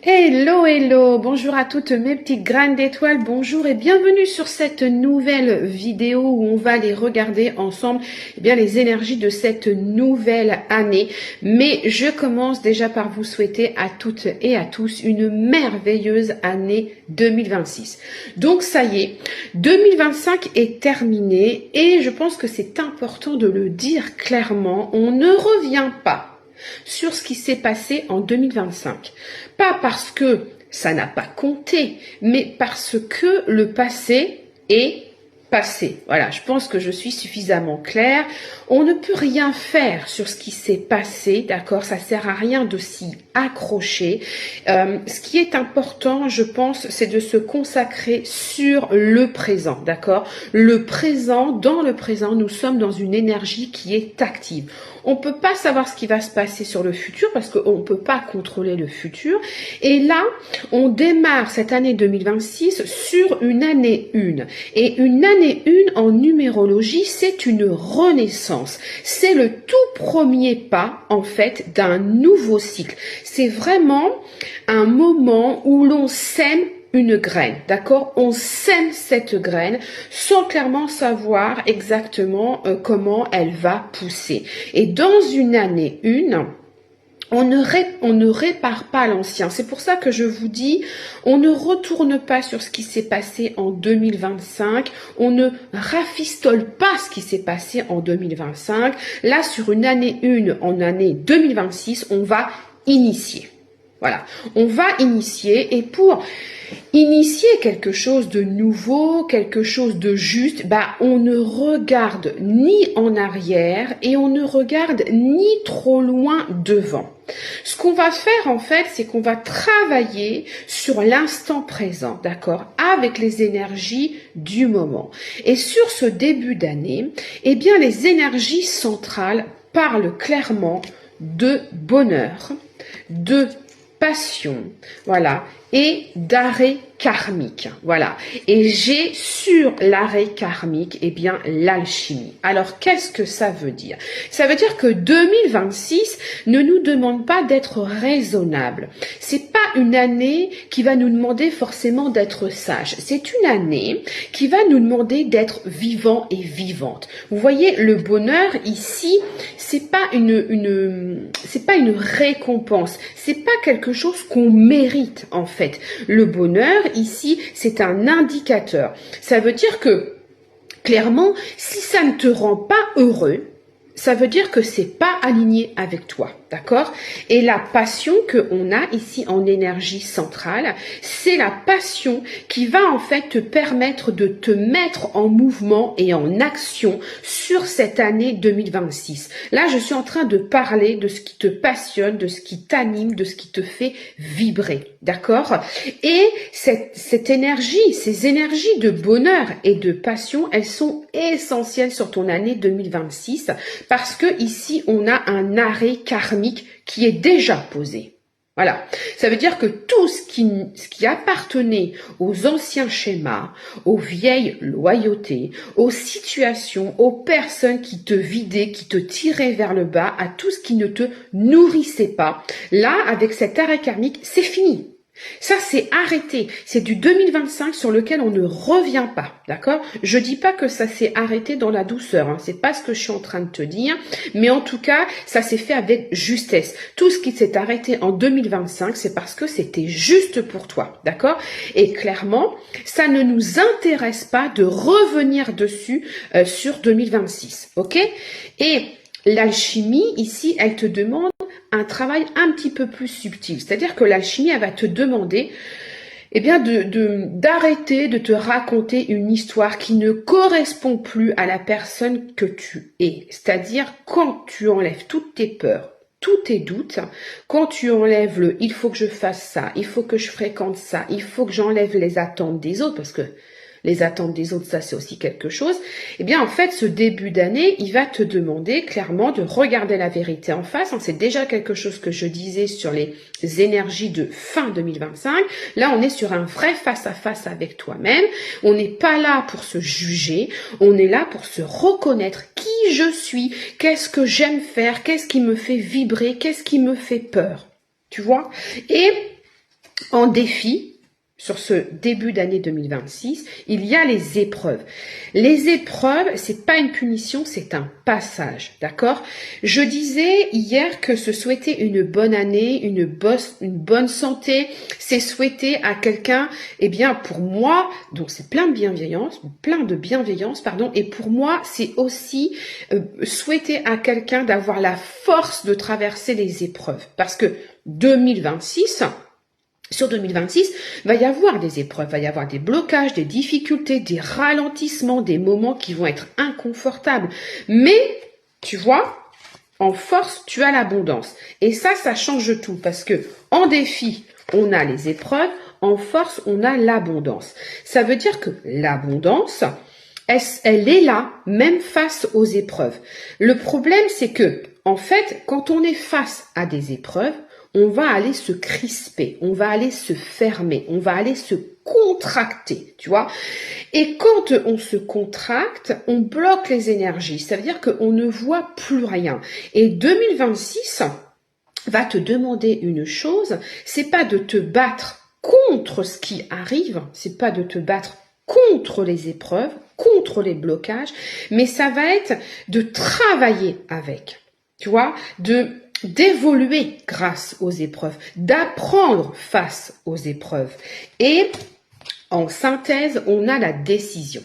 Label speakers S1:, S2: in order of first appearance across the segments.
S1: Hello, hello, bonjour à toutes mes petites graines d'étoiles, bonjour et bienvenue sur cette nouvelle vidéo où on va aller regarder ensemble les énergies de cette nouvelle année. Mais je commence déjà par vous souhaiter à toutes et à tous une merveilleuse année 2026. Donc ça y est, 2025 est terminé et je pense que c'est important de le dire clairement, on ne revient pas sur ce qui s'est passé en 2025. Pas parce que ça n'a pas compté, mais parce que le passé est passé. Voilà, je pense que je suis suffisamment claire. On ne peut rien faire sur ce qui s'est passé, d'accord? Ça sert à rien de s'y accrocher. Ce qui est important, je pense, c'est de se consacrer sur le présent, d'accord? Le présent, dans le présent, nous sommes dans une énergie qui est active. On ne peut pas savoir ce qui va se passer sur le futur parce qu'on ne peut pas contrôler le futur. Et là, on démarre cette année 2026 sur une année 1. Et une année 1 en numérologie, c'est une renaissance. C'est le tout premier pas, en fait, d'un nouveau cycle. C'est vraiment un moment où l'on sème une graine, d'accord? On sème cette graine sans clairement savoir exactement comment elle va pousser. Et dans une année 1, on ne répare pas l'ancien. C'est pour ça que je vous dis, on ne retourne pas sur ce qui s'est passé en 2025. On ne rafistole pas ce qui s'est passé en 2025. Là, sur une année 1, en année 2026, on va initier. Voilà, on va initier et pour initier quelque chose de nouveau, quelque chose de juste, on ne regarde ni en arrière et on ne regarde ni trop loin devant. Ce qu'on va faire en fait, c'est qu'on va travailler sur l'instant présent, d'accord, avec les énergies du moment. Et sur ce début d'année, les énergies centrales parlent clairement de bonheur, de passion, voilà, et d'arrêt karmique, voilà. Et j'ai sur l'arrêt karmique, l'alchimie. Alors, qu'est-ce que ça veut dire? Ça veut dire que 2026 ne nous demande pas d'être raisonnable. C'est pas une année qui va nous demander forcément d'être sage. C'est une année qui va nous demander d'être vivant et vivante. Vous voyez, le bonheur ici, c'est pas c'est pas une récompense. C'est pas quelque chose qu'on mérite, en fait. Le bonheur, ici, c'est un indicateur. Ça veut dire que, clairement, si ça ne te rend pas heureux, ça veut dire que c'est pas aligné avec toi, d'accord? Et la passion que on a ici en énergie centrale, c'est la passion qui va en fait te permettre de te mettre en mouvement et en action sur cette année 2026. Là, je suis en train de parler de ce qui te passionne, de ce qui t'anime, de ce qui te fait vibrer, d'accord? Et cette énergie, ces énergies de bonheur et de passion, elles sont essentielles sur ton année 2026 parce que ici, on a un arrêt karmique qui est déjà posé. Voilà. Ça veut dire que tout ce qui appartenait aux anciens schémas, aux vieilles loyautés, aux situations, aux personnes qui te vidaient, qui te tiraient vers le bas, à tout ce qui ne te nourrissait pas, là, avec cet arrêt karmique, c'est fini. Ça, c'est arrêté. C'est du 2025 sur lequel on ne revient pas, d'accord? Je dis pas que ça s'est arrêté dans la douceur, hein. C'est pas ce que je suis en train de te dire, mais en tout cas, ça s'est fait avec justesse. Tout ce qui s'est arrêté en 2025, c'est parce que c'était juste pour toi, d'accord? Et clairement, ça ne nous intéresse pas de revenir dessus sur 2026, ok? Et l'alchimie, ici, elle te demande un travail un petit peu plus subtil. C'est-à-dire que l'alchimie, elle va te demander d'arrêter de te raconter une histoire qui ne correspond plus à la personne que tu es. C'est-à-dire quand tu enlèves toutes tes peurs, tous tes doutes, quand tu enlèves le « il faut que je fasse ça, il faut que je fréquente ça, il faut que j'enlève les attentes des autres » parce que les attentes des autres, ça c'est aussi quelque chose. En fait, ce début d'année, il va te demander clairement de regarder la vérité en face. C'est déjà quelque chose que je disais sur les énergies de fin 2025. Là, on est sur un vrai face-à-face avec toi-même. On n'est pas là pour se juger. On est là pour se reconnaître qui je suis, qu'est-ce que j'aime faire, qu'est-ce qui me fait vibrer, qu'est-ce qui me fait peur. Tu vois? Et En défi, sur ce début d'année 2026, il y a les épreuves. Les épreuves, c'est pas une punition, c'est un passage, d'accord? Je disais hier que se souhaiter une bonne année, une bonne santé, c'est souhaiter à quelqu'un, eh bien, pour moi, donc c'est plein de bienveillance, pardon, et pour moi, c'est aussi souhaiter à quelqu'un d'avoir la force de traverser les épreuves. Parce que 2026, sur 2026, va y avoir des épreuves, va y avoir des blocages, des difficultés, des ralentissements, des moments qui vont être inconfortables. Mais, tu vois, en force, tu as l'abondance. Et ça change tout parce que en défi, on a les épreuves, en force, on a l'abondance. Ça veut dire que l'abondance, elle est là, même face aux épreuves. Le problème, c'est que, en fait, quand on est face à des épreuves, on va aller se crisper, on va aller se fermer, on va aller se contracter, tu vois. Et quand on se contracte, on bloque les énergies. Ça veut dire qu'on ne voit plus rien. Et 2026 va te demander une chose, c'est pas de te battre contre ce qui arrive, c'est pas de te battre contre les épreuves, contre les blocages, mais ça va être de travailler avec, tu vois, d'évoluer grâce aux épreuves, d'apprendre face aux épreuves. Et en synthèse, on a la décision.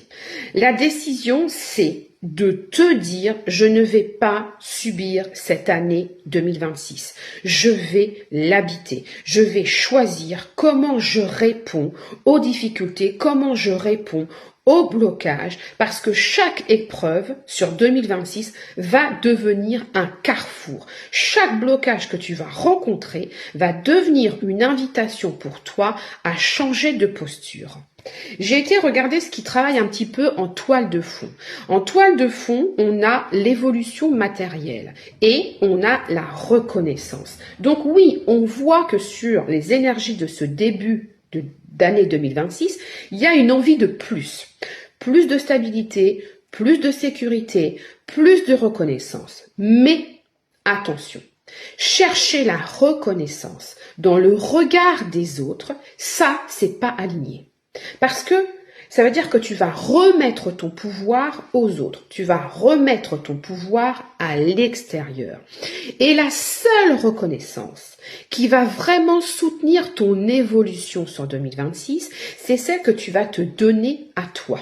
S1: La décision, c'est de te dire, je ne vais pas subir cette année 2026. Je vais l'habiter. Je vais choisir comment je réponds aux difficultés, comment je réponds au blocage, parce que chaque épreuve sur 2026 va devenir un carrefour. Chaque blocage que tu vas rencontrer va devenir une invitation pour toi à changer de posture. J'ai été regarder ce qui travaille un petit peu en toile de fond. En toile de fond, on a l'évolution matérielle et on a la reconnaissance. Donc oui, on voit que sur les énergies de ce début d'année 2026, il y a une envie de plus. Plus de stabilité, plus de sécurité, plus de reconnaissance. Mais attention, chercher la reconnaissance dans le regard des autres, ça, c'est pas aligné. Parce que ça veut dire que tu vas remettre ton pouvoir aux autres. Tu vas remettre ton pouvoir à l'extérieur. Et la seule reconnaissance qui va vraiment soutenir ton évolution sur 2026, c'est celle que tu vas te donner à toi.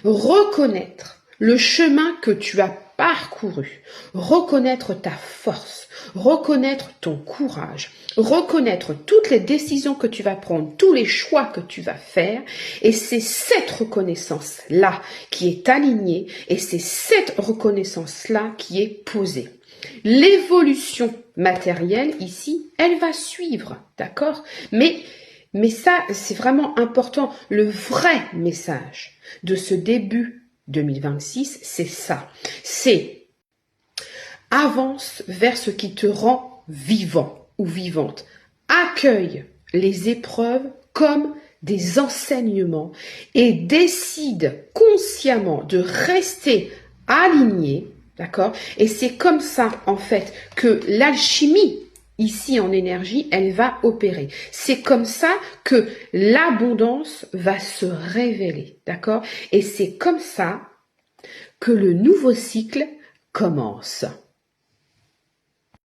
S1: Reconnaître le chemin que tu as parcouru, reconnaître ta force, reconnaître ton courage, reconnaître toutes les décisions que tu vas prendre, tous les choix que tu vas faire, et c'est cette reconnaissance-là qui est alignée, et c'est cette reconnaissance-là qui est posée. L'évolution matérielle ici, elle va suivre, d'accord ? Mais ça, c'est vraiment important. Le vrai message de ce début 2026, c'est ça. C'est avance vers ce qui te rend vivant ou vivante. Accueille les épreuves comme des enseignements et décide consciemment de rester aligné, d'accord ? Et c'est comme ça, en fait, que l'alchimie ici en énergie, elle va opérer. C'est comme ça que l'abondance va se révéler, d'accord ? Et c'est comme ça que le nouveau cycle commence.